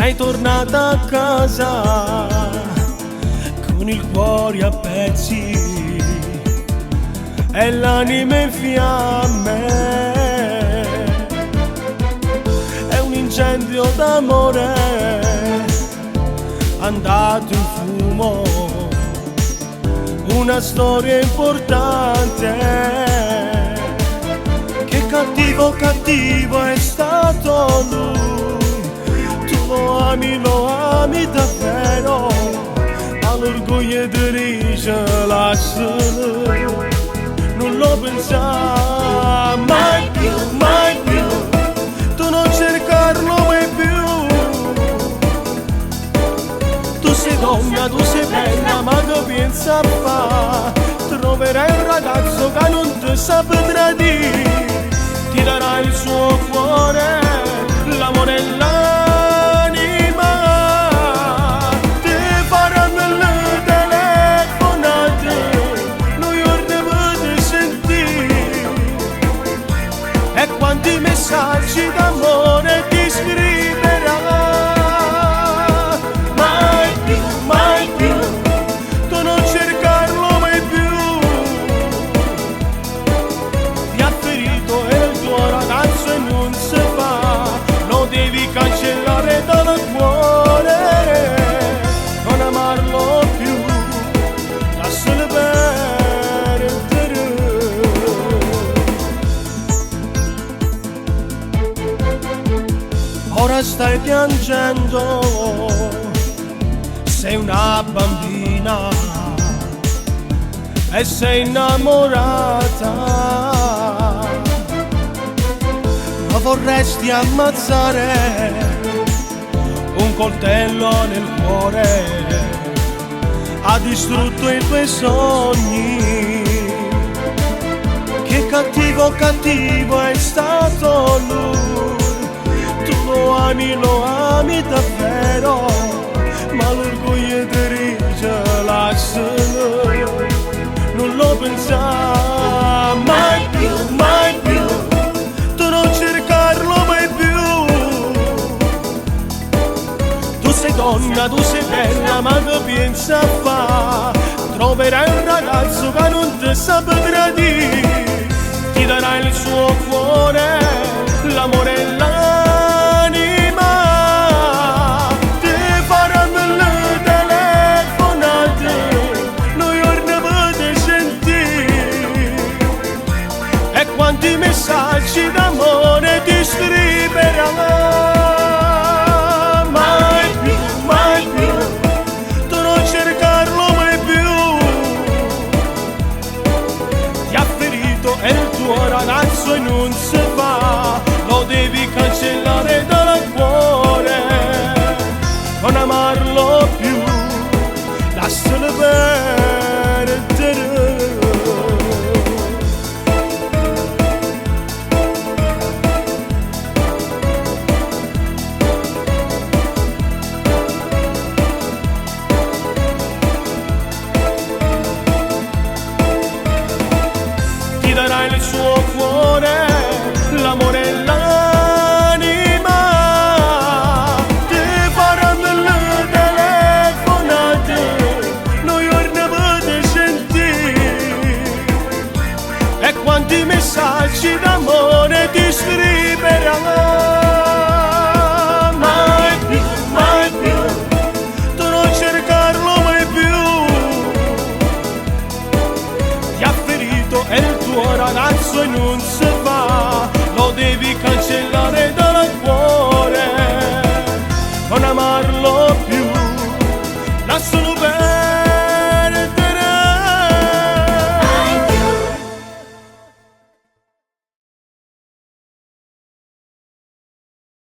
sei tornata a casa con il cuore a pezzi e l'anima in fiamme. È un incendio d'amore andato in fumo, una storia importante. Che cattivo, cattivo è stato lui, tu lo ami davvero, ma l'orgoglio di ricelarsi non lo pensa mai più, mai più, tu non cercarlo mai più. Tu sei donna, tu sei bella, ma che pensa a fa? Troverai un ragazzo che non ti saprà dire, ti darà il suo cuore, l'amore e l'anima, ti faranno le telefonate, lui vorrebbe sentire, e quanti messaggi d'amore ti scriverà. Mai più, mai più, tu non cercarlo mai più, ti ha ferito e il tuo ragazzo e non si fa, lo devi cancellare dal cuore, non amarlo più, lascialo perdere. Ora stai piangendo, sei una bambina e sei innamorata, ma vorresti ammazzare un coltello nel cuore, ha distrutto i tuoi sogni. Che cattivo, cattivo è stato lui, tu lo ami davvero, ma l'orgoglio di ricelarsi non lo pensa mai più, mai più, tu non cercarlo mai più. Tu sei donna, tu sei bella, ma che pensa a fa? Troverai un ragazzo che non ti saprà dire, ti darà il suo cuore, l'amore e l'anima, ti faranno le telefonate, lui vorrebbe sentire, e quanti messaggi d'amore ti scriverà. Mai più, mai più, tu non cercarlo mai più, ti ha ferito e il tuo ragazzo e non si fa, lo devi cancellare dal cuore, non amarlo più, lascialo perdere. Ti darà il suo cuore, l'amore e l'anima, ti faranno le telefonate, lui vorrebbe sentire, e quanti messaggi d'amore ti scriverà.